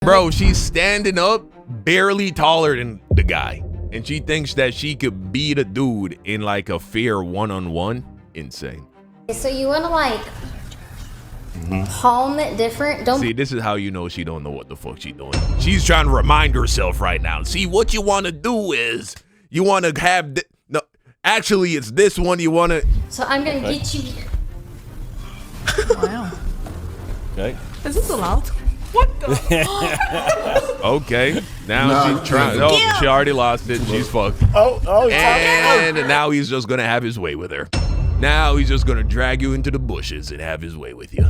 Bro, she's standing up, barely taller than the guy. And she thinks that she could beat a dude in like a fair one-on-one. Insane. So you want to like palm it different? Don't see, this is how you know she don't know what the fuck she doing. She's trying to remind herself right now. See, what you want to do is you want to have no. Actually, it's this one you want to. So I'm gonna get you. Wow. Okay. Is this allowed? What the? Okay. Now she's trying. Oh, she already lost it. She's fucked. Oh, and now he's just gonna have his way with her. Now he's just gonna drag you into the bushes and have his way with you.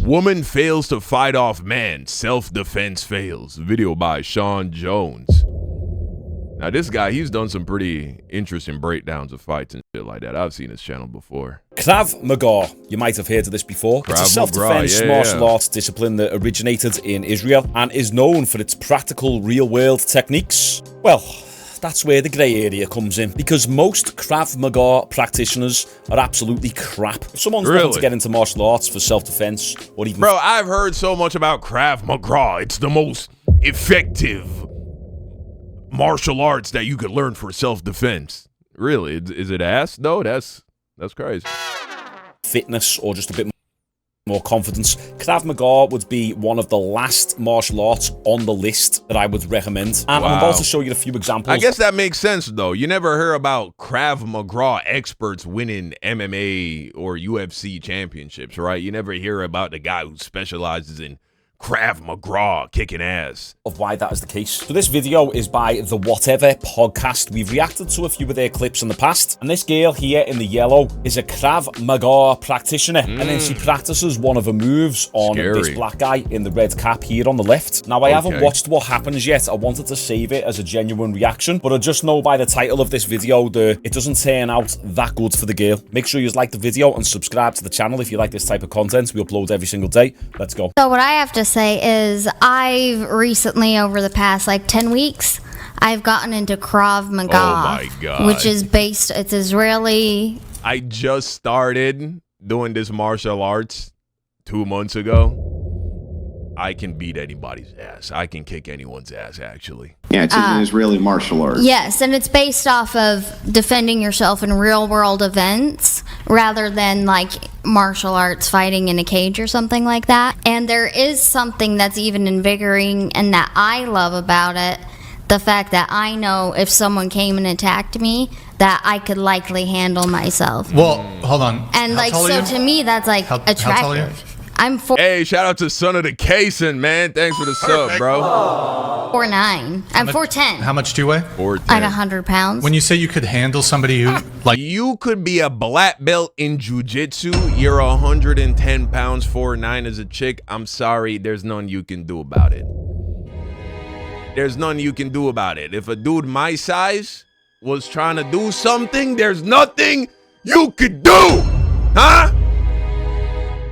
Woman fails to fight off man. Self-defense fails. Video by Sean Jones. Now this guy, he's done some pretty interesting breakdowns of fights and shit like that. I've seen his channel before. Krav Maggar. You might have heard of this before. It's a self-defense martial arts discipline that originated in Israel and is known for its practical real-world techniques. Well, that's where the grey area comes in, because most Krav Maggar practitioners are absolutely crap. If someone's looking to get into martial arts for self-defense or even... Bro, I've heard so much about Krav Maggar. It's the most effective martial arts that you could learn for self-defense. Really? Is it ass? No, that's crazy. Fitness or just a bit more confidence. Krav Maggar would be one of the last martial arts on the list that I would recommend. And I'm about to show you a few examples. I guess that makes sense, though. You never hear about Krav Maggar experts winning MMA or UFC championships, right? You never hear about the guy who specializes in Krav Maggar kicking ass. Of why that is the case. So this video is by the Whatever podcast. We've reacted to a few of their clips in the past, and this girl here in the yellow is a Krav Maggar practitioner, and then she practices one of her moves on this black guy in the red cap here on the left. Now I haven't watched what happens yet. I wanted to save it as a genuine reaction, but I just know by the title of this video that it doesn't turn out that good for the girl. Make sure you like the video and subscribe to the channel if you like this type of content. We upload every single day. Let's go. So what I have to say is I've recently, over the past like 10 weeks, I've gotten into Krav Maggar. Oh my God. Which is based, it's Israeli. I just started doing this martial arts 2 months ago. I can beat anybody's ass. I can kick anyone's ass, actually. Yeah, it's an Israeli martial art. Yes, and it's based off of defending yourself in real world events rather than like martial arts fighting in a cage or something like that. And there is something that's even invigorating and that I love about it. The fact that I know if someone came and attacked me, that I could likely handle myself. Well, hold on. And like, so to me, that's like attractive. How tall are you? I'm 4'9". Hey, shout out to Son of the Cason, man. Thanks for the sub, bro. 4'9". I'm 4'10". How much do you weigh? 4'10". Like 100 pounds. When you say you could handle somebody who, like... You could be a black belt in jiu-jitsu. You're 110 pounds, 4'9" as a chick. I'm sorry, there's none you can do about it. There's none you can do about it. If a dude my size was trying to do something, there's nothing you could do. Huh?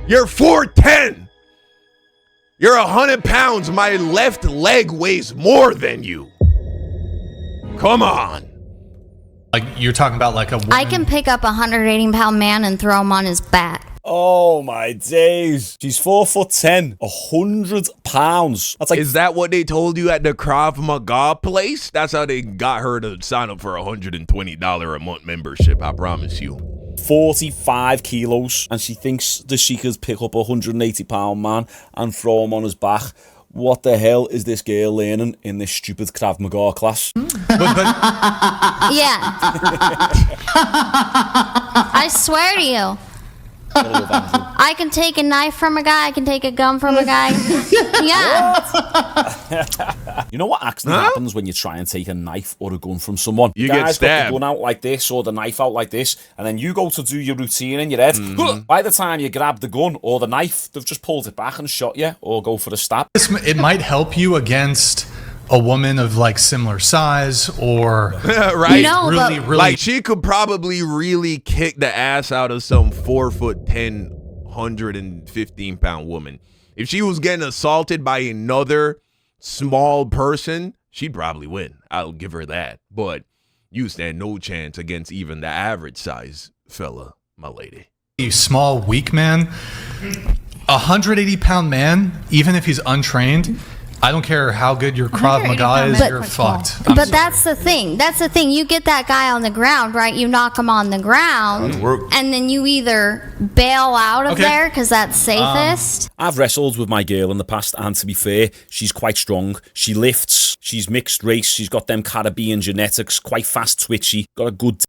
You're 4'10". You're 100 pounds. My left leg weighs more than you. Come on. Like, you're talking about like a woman. I can pick up a 180-pound man and throw him on his back. Oh my days. She's 4'10", 100 pounds. That's like... Is that what they told you at the Krav Maggar place? That's how they got her to sign up for a $120 a month membership, I promise you. 45 kilos, and she thinks that she could pick up a 180-pound man and throw him on his back. What the hell is this girl learning in this stupid Krav Maggar class? Yeah. I swear to you. I can take a knife from a guy. I can take a gun from a guy. Yeah. You know what actually happens when you try and take a knife or a gun from someone? You get stabbed. Got the gun out like this or the knife out like this, and then you go to do your routine in your head. By the time you grab the gun or the knife, they've just pulled it back and shot you or go for a stab. It might help you against a woman of like similar size or right, no, really, like she could probably really kick the ass out of some 4'10", 115-pound woman. If she was getting assaulted by another small person, she'd probably win. I'll give her that. But you stand no chance against even the average size fella. my lady. A small, weak man, 180-pound man, even if he's untrained, I don't care how good your Krav Maggar is, you're fucked. But that's the thing. That's the thing. You get that guy on the ground, right? You knock him on the ground, and then you either bail out of there because that's safest. I've wrestled with my girl in the past, and to be fair, she's quite strong. She lifts. She's mixed race. She's got them Caribbean genetics, quite fast twitchy, got a good...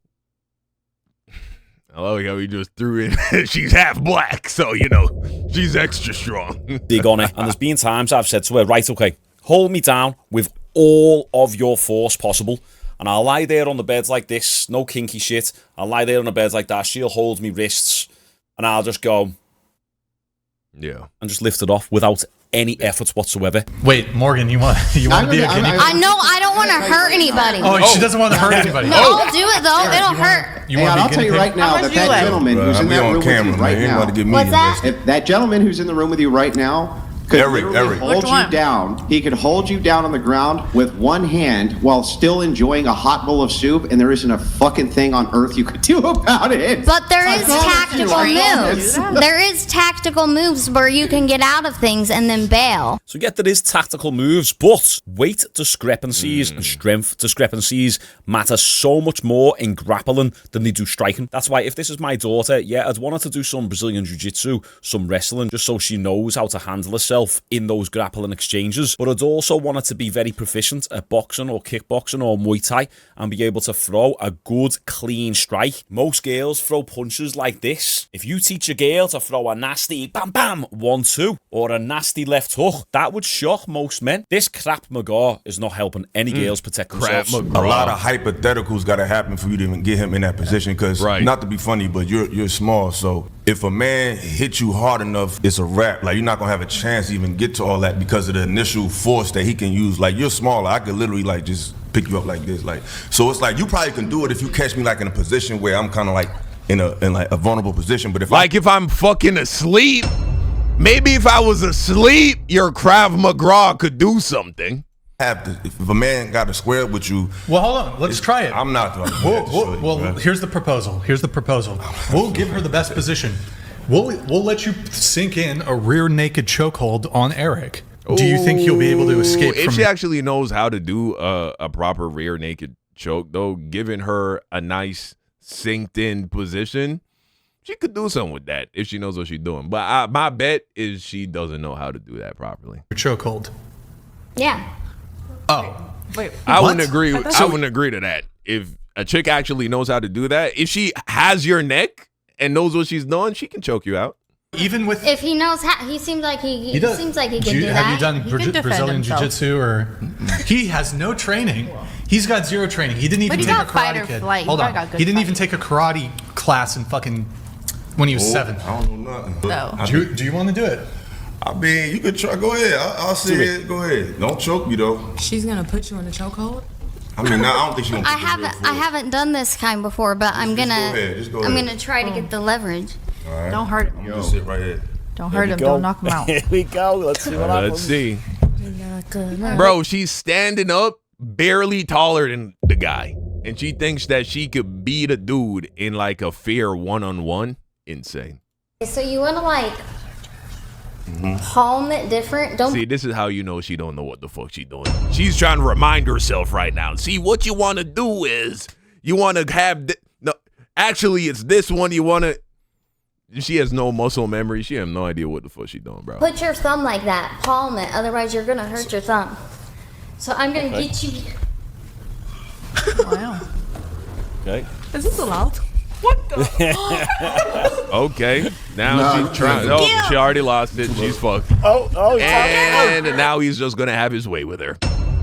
I love how he just threw in, she's half black, so, you know, she's extra strong. Dig on it. And there's been times I've said to her, right, okay, hold me down with all of your force possible. And I'll lie there on the bed like this, no kinky shit. I'll lie there on the bed like that. She'll hold me wrists, and I'll just go, yeah, and just lift it off without any effort whatsoever. Wait, Morgan, you want to be a guinea pig? I know I don't want to hurt anybody. Oh, she doesn't want to hurt anybody. No, I'll do it though. It'll hurt. Hey, I'll tell you right now that gentleman who's in that room with you right now. What's that? If that gentleman who's in the room with you right now could literally hold you down. He could hold you down on the ground with one hand while still enjoying a hot bowl of soup, and there isn't a fucking thing on earth you could do about it. But there is tactical moves. There is tactical moves where you can get out of things and then bail. So get there is tactical moves, but weight discrepancies and strength discrepancies matter so much more in grappling than they do striking. That's why if this is my daughter, yeah, I'd want her to do some Brazilian Jiu-Jitsu, some wrestling, just so she knows how to handle herself in those grappling exchanges. But I'd also want her to be very proficient at boxing or kickboxing or Muay Thai and be able to throw a good, clean strike. Most girls throw punches like this. If you teach a girl to throw a nasty bam bam 1-2 or a nasty left hook, that would shock most men. This Krav Maggar is not helping any girls protect themselves. A lot of hypotheticals got to happen for you to even get him in that position, because not to be funny, but you're small, so if a man hits you hard enough, it's a wrap. Like, you're not gonna have a chance to even get to all that because of the initial force that he can use. Like, you're smaller, I could literally like just pick you up like this. Like, so it's like you probably can do it if you catch me like in a position where I'm kind of like in like a vulnerable position. But if I'm fucking asleep, maybe if I was asleep, your Krav Maggar could do something. If a man got to square up with you, well, hold on, let's try it. I'm not. Well, here's the proposal. We'll give her the best position. We'll let you sink in a rear naked chokehold on Eric. Do you think you'll be able to escape from if she actually knows how to do a proper rear naked choke, though, giving her a nice synced in position, she could do something with that if she knows what she's doing. But my bet is she doesn't know how to do that properly. Chokehold. Yeah. Oh, wait. I wouldn't agree. I wouldn't agree to that. If a chick actually knows how to do that, if she has your neck and knows what she's doing, she can choke you out. Even with if he knows how, he seems like he seems like he can do that. Have you done Brazilian Jiu-Jitsu or? He has no training. He's got zero training. He didn't even take a karate kid. Hold on. He didn't even take a karate class in fucking when he was 7. I don't know nothing. No. Do you want to do it? I mean, you could try. Go ahead. I'll see it. Go ahead. Don't choke me though. She's gonna put you in a chokehold. I mean, I don't think she's gonna. I haven't done this kind before, but I'm gonna. Go I'm ahead. gonna try to get the leverage. All right. Don't hurt him. I'm gonna just sit right here. Don't hurt him. Don't knock him out. Here we go. Let's see what happens. Let's see. Bro, she's standing up, barely taller than the guy, and she thinks that she could beat a dude in like a fair one-on-one. Insane. So you want to like palm it different? Don't see. This is how you know she don't know what the fuck she doing. She's trying to remind herself right now. See, what you want to do is you want to have no. Actually, it's this one you want to. She has no muscle memory. She has no idea what the fuck she doing, bro. Put your thumb like that. Palm it. Otherwise, you're gonna hurt your thumb. So I'm gonna get you. Wow. Okay. Is this allowed? What the? Okay. Now she's trying. Oh, she already lost it. She's fucked. And now he's just gonna have his way with her.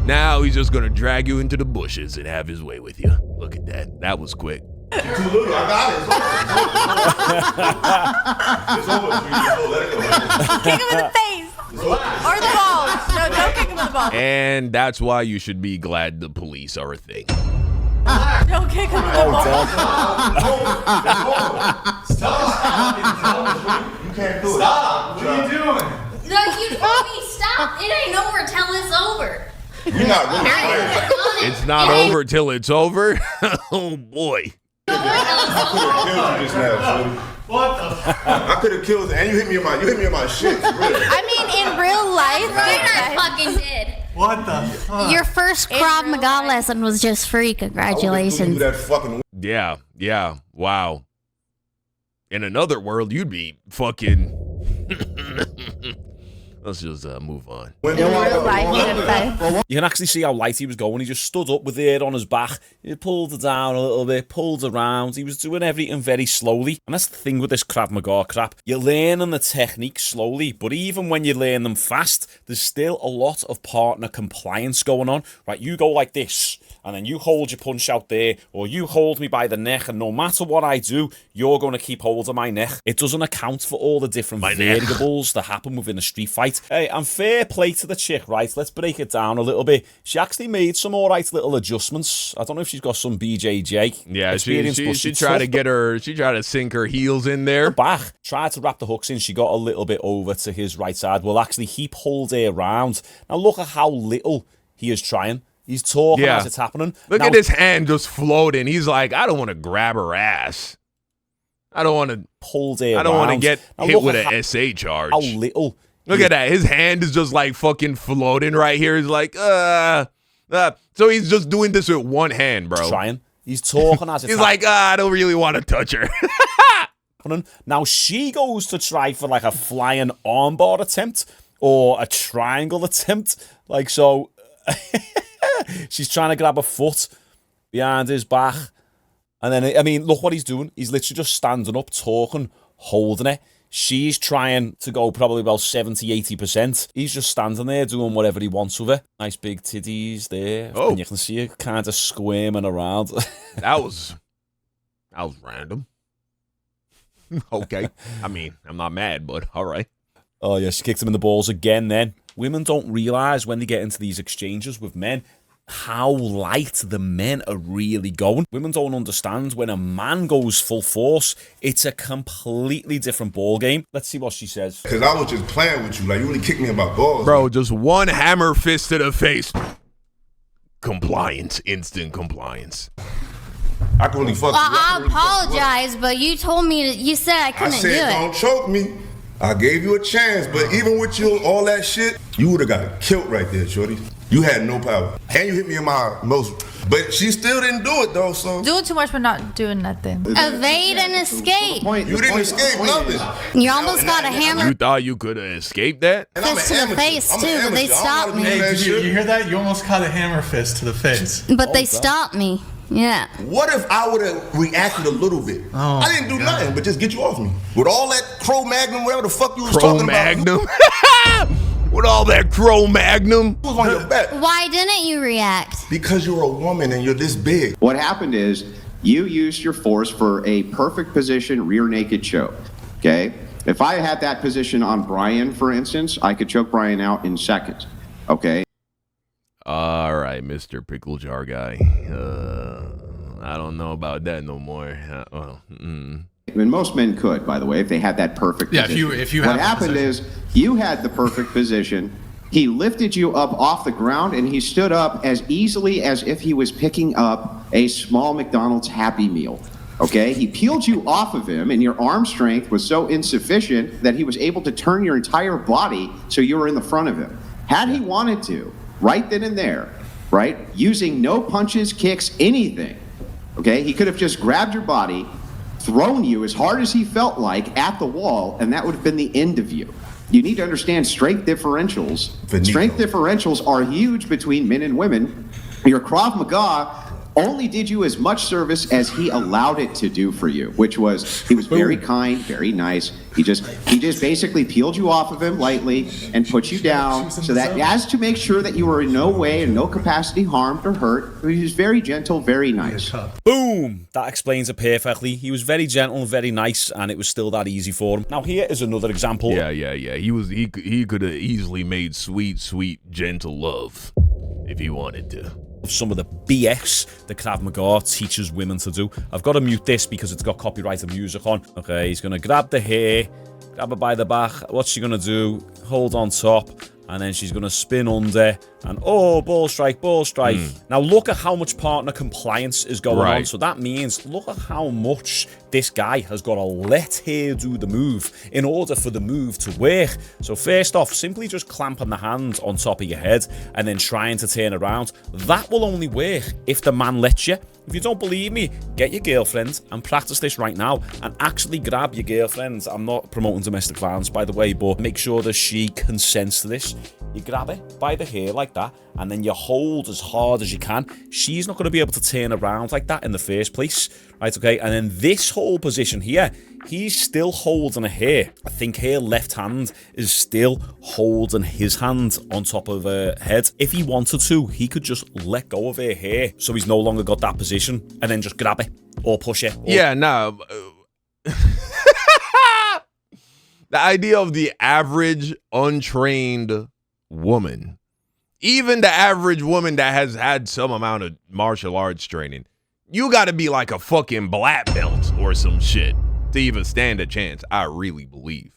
Now he's just gonna drag you into the bushes and have his way with you. Look at that. That was quick. You're too little. I got it. It's over. Let it go. Kick him in the face. Or the balls. No, don't kick him in the balls. And that's why you should be glad the police are a thing. Don't kick him in the balls. Stop. You can't do it. Stop. What are you doing? No, you told me stop. It ain't over till it's over. You're not really playing. It's not over till it's over. Oh boy. You killed you just now, shorty. What the fuck? I could have killed, and you hit me in my shit. Really. I mean, in real life, I fucking did. What the fuck? Your first Krav Maggar lesson was just free. Congratulations. That fucking. Yeah. Wow. In another world, you'd be fucking. Let's just move on. in real life, You can actually see how light he was going. He just stood up with it on his back. He pulled it down a little bit, pulled around. He was doing everything very slowly. And that's the thing with this Krav Maggar crap. You're learning the techniques slowly, but even when you learn them fast, there's still a lot of partner compliance going on. Right, you go like this, and then you hold your punch out there, or you hold me by the neck, and no matter what I do, you're going to keep hold of my neck. It doesn't account for all the different variables that happen within a street fight. Hey, and fair play to the chick, right? Let's break it down a little bit. She actually made some alright little adjustments. I don't know if she's got some BJJ. Yeah, she tried to get her, she tried to sink her heels in there. Back, tried to wrap the hooks in. She got a little bit over to his right side. Well, actually, he pulled her around. Now look at how little he is trying. He's talking as it's happening. Look at his hand just floating. He's like, I don't want to grab her ass. I don't want to pull her around. I don't want to get hit with an SA charge. How little. Look at that. His hand is just like fucking floating right here. He's like, so he's just doing this with one hand, bro. Trying. He's talking as it's He's like, I don't really want to touch her. Now she goes to try for like a flying armbar attempt or a triangle attempt. Like so. She's trying to grab a foot behind his back. And then, I mean, look what he's doing. He's literally just standing up, talking, holding it. She's trying to go probably about 70-80%. He's just standing there doing whatever he wants with it. Nice big titties there. Oh. And you can see it kind of squirming around. That was random. Okay. I mean, I'm not mad, but all right. Oh, yeah, she kicked him in the balls again then. Women don't realise when they get into these exchanges with men how light the men are really going. Women don't understand when a man goes full force, it's a completely different ball game. Let's see what she says. Because I was just playing with you. Like, you really kicked me in my balls. Bro, just one hammer fist to the face. Compliance. Instant compliance. I can really fuck Well, you. I apologize, but you told me you said I couldn't do it. Don't choke me. I gave you a chance, but even with you, all that shit, you would have got killed right there, shorty. You had no power. And you hit me in my most... But she still didn't do it, though, so... Doing too much but not doing nothing. Evade and escape. You didn't escape nothing. You almost got a hammer You thought you could have escaped that? fist to the face, too, but they stopped me. Hey, did you hear that? You almost caught a hammer fist to the face. But they stopped me. Yeah. What if I would have reacted a little bit? Oh, I didn't do nothing but just get you off me. With all that Crow Magnum, whatever the fuck you was Crow talking Magnum? With all that Crow Magnum? Who was on your back? Why didn't you react? Because you're a woman and you're this big. What happened is you used your force for a perfect position rear naked choke. Okay? If I had that position on Brian, for instance, I could choke Brian out in seconds. Okay? All right, Mr. Pickle Jar Guy. I don't know about that no more. And most men could, by the way, if they had that perfect position. if you What have happened is you had the perfect position. He lifted you up off the ground, and he stood up as easily as if he was picking up a small McDonald's Happy Meal. Okay? He peeled you off of him, and your arm strength was so insufficient that he was able to turn your entire body so you were in the front of him. Had he wanted to, right then and there, right, using no punches, kicks, anything, okay, he could have just grabbed your body, thrown you as hard as he felt like at the wall, and that would have been the end of you. You need to understand strength differentials. Strength differentials are huge between men and women. Your Krav Maga only did you as much service as he allowed it to do for you, which was he was very kind, very nice. He just basically peeled you off of him lightly and put you down so that as to make sure that you were in no way, in no capacity harmed or hurt. He was very gentle, very nice. Boom! That explains it perfectly. He was very gentle, very nice, and it was still that easy for him. Now here is another example. Yeah. He could have easily made sweet, gentle love if he wanted to. Of some of the BS the Krav Maggar teaches women to do. I've got to mute this because it's got copyrighted music on. Okay, he's going to grab the hair, grab her by the back. What's she going to do? Hold on top, and then she's going to spin under, and oh, ball strike, ball strike. Now look at how much partner compliance is going on. So that means, look at how much this guy has got to let her do the move in order for the move to work. So first off, simply just clamping the hand on top of your head and then trying to turn around. That will only work if the man lets you. If you don't believe me, get your girlfriend and practice this right now, and actually grab your girlfriend. I'm not promoting domestic violence, by the way, but make sure that she consents to this. You grab it by the hair like that, and then you hold as hard as you can. She's not going to be able to turn around like that in the first place, right? Okay, and then this whole position here, he's still holding her hair. I think her left hand is still holding his hand on top of her head. If he wanted to, he could just let go of her hair, so he's no longer got that position, and then just grab it or push it. Yeah, no. The idea of the average untrained woman, even the average woman that has had some amount of martial arts training, you got to be like a fucking black belt or some shit to even stand a chance, I really believe.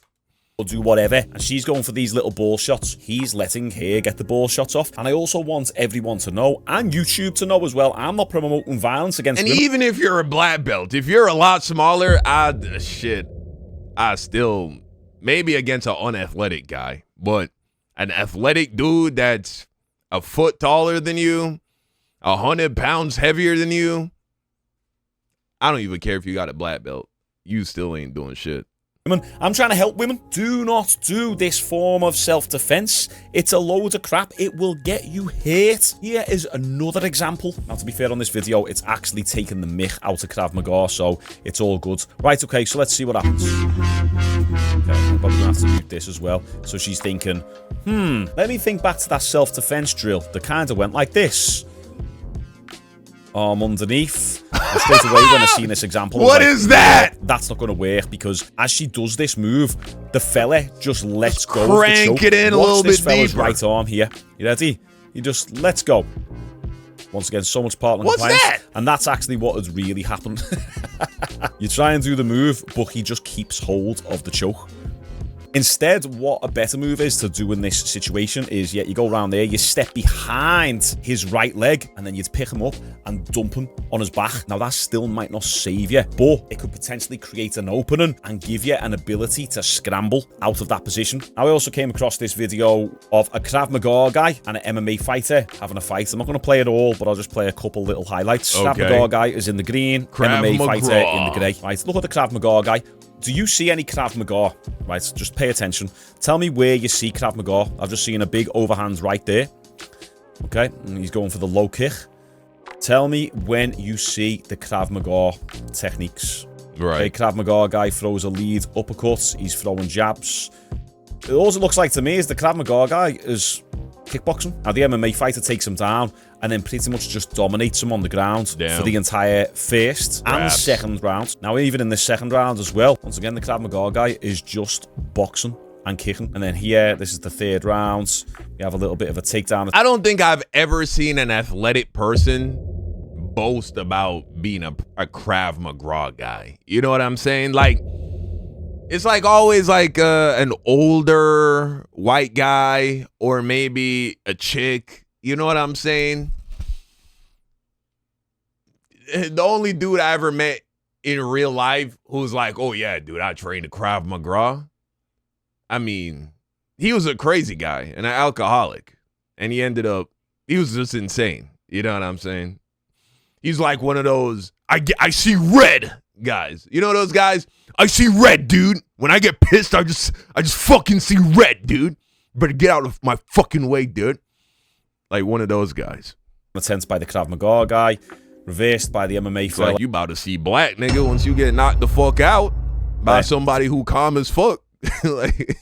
Will do whatever, and she's going for these little ball shots. He's letting her get the ball shots off. And I also want everyone to know, and YouTube to know as well, I'm not promoting violence against women. Even if you're a black belt, if you're a lot smaller, I still, maybe against an unathletic guy, but an athletic dude that's a foot taller than you, 100 pounds heavier than you, I don't even care if you got a black belt. You still ain't doing shit. I'm trying to help women. Do not do this form of self-defense. It's a load of crap. It will get you hurt. Here is another example. Now, to be fair on this video, it's actually taken the mick out of Krav Maggar, so it's all good. Right, okay, so let's see what happens. Okay, I'm probably gonna have to mute this as well. So she's thinking, let me think back to that self-defense drill that kind of went like this. Arm underneath. And straight away when I seen this example, what is that? That's not going to work, because as she does this move, the fella just lets go. Crank it in a little bit deeper. Watch this fella's right arm here. You ready? He just lets go. Once again, so much partner compliance. What's that? And that's actually what has really happened. You try and do the move, but he just keeps hold of the choke. Instead, what a better move is to do in this situation is, you go around there, you step behind his right leg, and then you'd pick him up and dump him on his back. Now, that still might not save you, but it could potentially create an opening and give you an ability to scramble out of that position. Now, I also came across this video of a Krav Maggar guy and an MMA fighter having a fight. I'm not going to play it all, but I'll just play a couple little highlights. Okay. Krav Maggar guy is in the green, MMA fighter in the grey. Right, look at the Krav Maggar guy. Do you see any Krav Maggar? Right, just pay attention. Tell me where you see Krav Maggar. I've just seen a big overhand right there. Okay, and he's going for the low kick. Tell me when you see the Krav Maggar techniques. Right. Okay, Krav Maggar guy throws a lead uppercut. He's throwing jabs. All it looks like to me is the Krav Maggar guy is kickboxing. Now, the MMA fighter takes him down and then pretty much just dominates him on the ground for the entire first and second round. Now, even in the second round as well, once again, the Krav Maggar guy is just boxing and kicking. And then here, this is the third round. We have a little bit of a takedown. I don't think I've ever seen an athletic person boast about being a Krav Maggar guy. You know what I'm saying? Like, it's like always like an older white guy or maybe a chick. You know what I'm saying? The only dude I ever met in real life who was like, oh yeah, dude, I trained at Krav Maggar. I mean, he was a crazy guy and an alcoholic. And he was just insane. You know what I'm saying? He's like one of those, I see red guys. You know those guys? I see red, dude. When I get pissed, I just fucking see red, dude. You better get out of my fucking way, dude. Like one of those guys. Attempt by the Krav Maggar guy, reversed by the MMA fella. Like you about to see black, nigga, once you get knocked the fuck out by somebody who calm as fuck. Like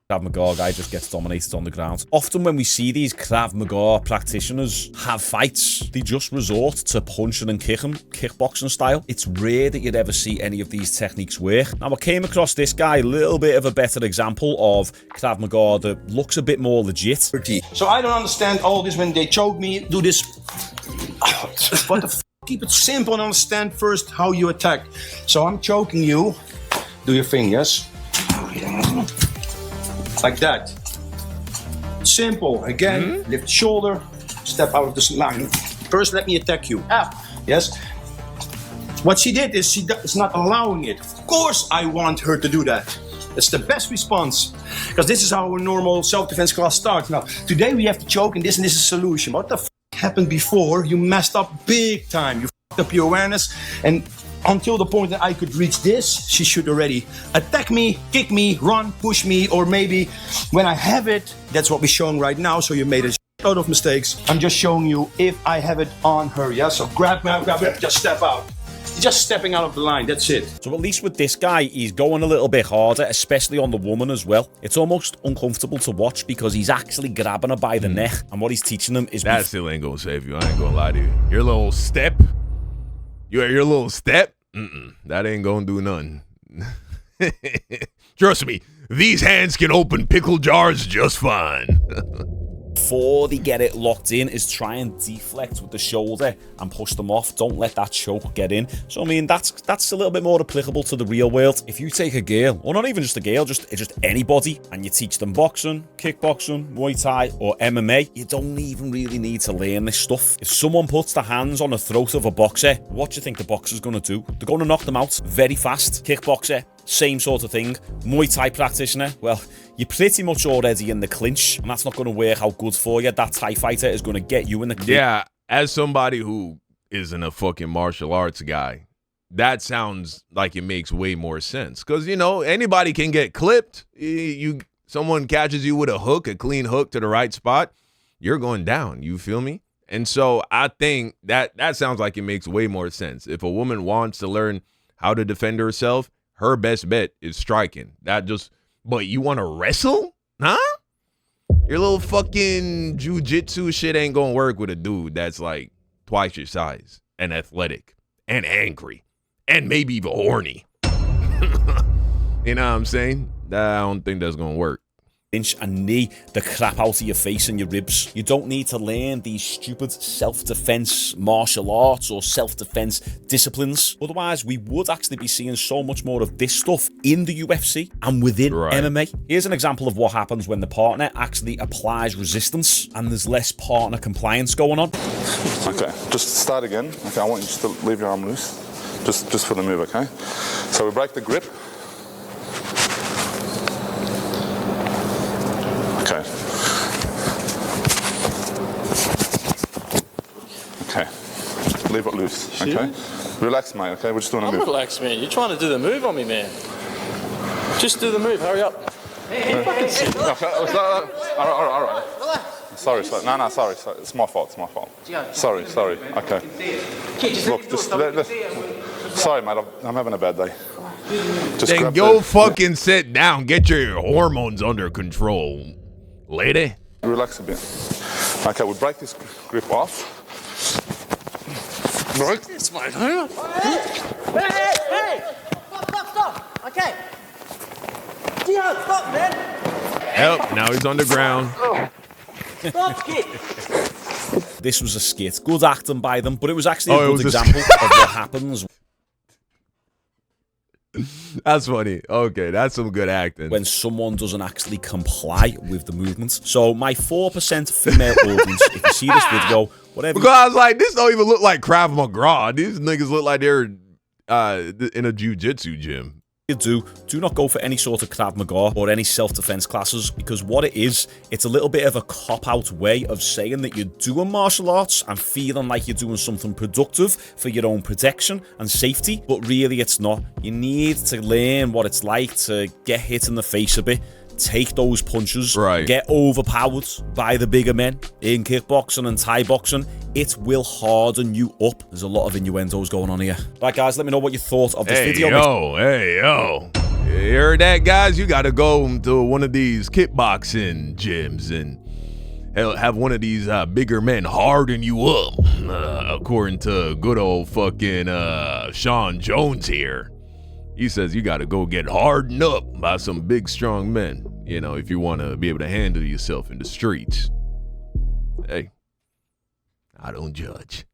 Krav Maggar guy just gets dominated on the ground. Often when we see these Krav Maggar practitioners have fights, they just resort to punching and kicking, kickboxing style. It's rare that you'd ever see any of these techniques work. Now, I came across this guy, a little bit of a better example of Krav Maggar that looks a bit more legit. So I don't understand all this when they choke me, do this. What the f? Keep it simple and understand first how you attack. So I'm choking you. Do your fingers. Like that. simple. Again, lift shoulder, step out of this line. First, let me attack you. Yes. What she did is is not allowing it. Of course, I want her to do that. It's the best response, because this is how our normal self-defense class starts. Now, today we have to choke, and this is a solution. What the f happened before? You messed up big time. You f***ed up your awareness, and until the point that I could reach this, she should already attack me, kick me, run, push me, or maybe when I have it, that's what we're showing right now, so you made a load of mistakes. I'm just showing you if I have it on her, yeah? So grab, just step out. Just stepping out of the line, that's it. So at least with this guy, he's going a little bit harder, especially on the woman as well. It's almost uncomfortable to watch because he's actually grabbing her by the neck, and what he's teaching them is... That still ain't gonna save you, I ain't gonna lie to you. Your little step, your little step, that ain't gonna do nothing. Trust me, these hands can open pickle jars just fine. Before they get it locked in, is try and deflect with the shoulder and push them off. Don't let that choke get in. So I mean, that's a little bit more applicable to the real world. If you take a girl, or not even just a girl, just anybody, and you teach them boxing, kickboxing, Muay Thai, or MMA, you don't even really need to learn this stuff. If someone puts their hands on the throat of a boxer, what do you think the boxer's gonna do? They're gonna knock them out very fast. Kickboxer, same sort of thing. Muay Thai practitioner, well, you're pretty much already in the clinch, and that's not going to work out good for you. That Thai fighter is going to get you in the clinch. Yeah, as somebody who isn't a fucking martial arts guy, that sounds like it makes way more sense. Because, you know, anybody can get clipped. Someone catches you with a hook, a clean hook to the right spot, you're going down. You feel me? And so I think that sounds like it makes way more sense. If a woman wants to learn how to defend herself, her best bet is striking. But you want to wrestle? Huh? Your little fucking jujitsu shit ain't gonna work with a dude that's like twice your size and athletic and angry and maybe even horny. You know what I'm saying? I don't think that's gonna work. Inch and knee the crap out of your face and your ribs. You don't need to learn these stupid self-defense martial arts or self-defense disciplines. Otherwise, we would actually be seeing so much more of this stuff in the UFC and within MMA. Here's an example of what happens when the partner actually applies resistance and there's less partner compliance going on. Okay, just start again. Okay, I want you to leave your arm loose. Just for the move, okay? So we break the grip. Okay. Okay. Leave it loose. Okay. Relax, mate. Okay. We're just doing a move. I'm relaxed, man. You're trying to do the move on me, man. Just do the move. Hurry up. Hey, fucking sit. Okay. All right. Sorry. No. Sorry. It's my fault. Sorry. Okay. Look, sorry, mate. I'm having a bad day. Then go fucking sit down. Get your hormones under control, lady. Relax a bit. Okay, we'll break this grip off. Break this, mate. Hey! Stop. Okay. Dion, stop, man. Yep, now he's on the ground. Stop, kid. This was a skit. Good acting by them, but it was actually a good example of what happens. That's funny. Okay, that's some good acting. When someone doesn't actually comply with the movements. So my 4% female audience, if you see this video, whatever. Because I was like, this don't even look like Krav Maggar. These niggas look like they're in a jiu-jitsu gym. Do not go for any sort of Krav Maggar or any self-defense classes, because what it is, it's a little bit of a cop-out way of saying that you're doing martial arts and feeling like you're doing something productive for your own protection and safety, but really it's not. You need to learn what it's like to get hit in the face a bit, take those punches, get overpowered by the bigger men in kickboxing and Thai boxing. It will harden you up. There's a lot of innuendos going on here. Right, guys, let me know what you thought of this video. Hey, yo. You heard that, guys? You got to go to one of these kickboxing gyms and have one of these bigger men harden you up, according to good old fucking Sean Jones here. He says you got to go get hardened up by some big, strong men, you know, if you want to be able to handle yourself in the streets. Hey, I don't judge.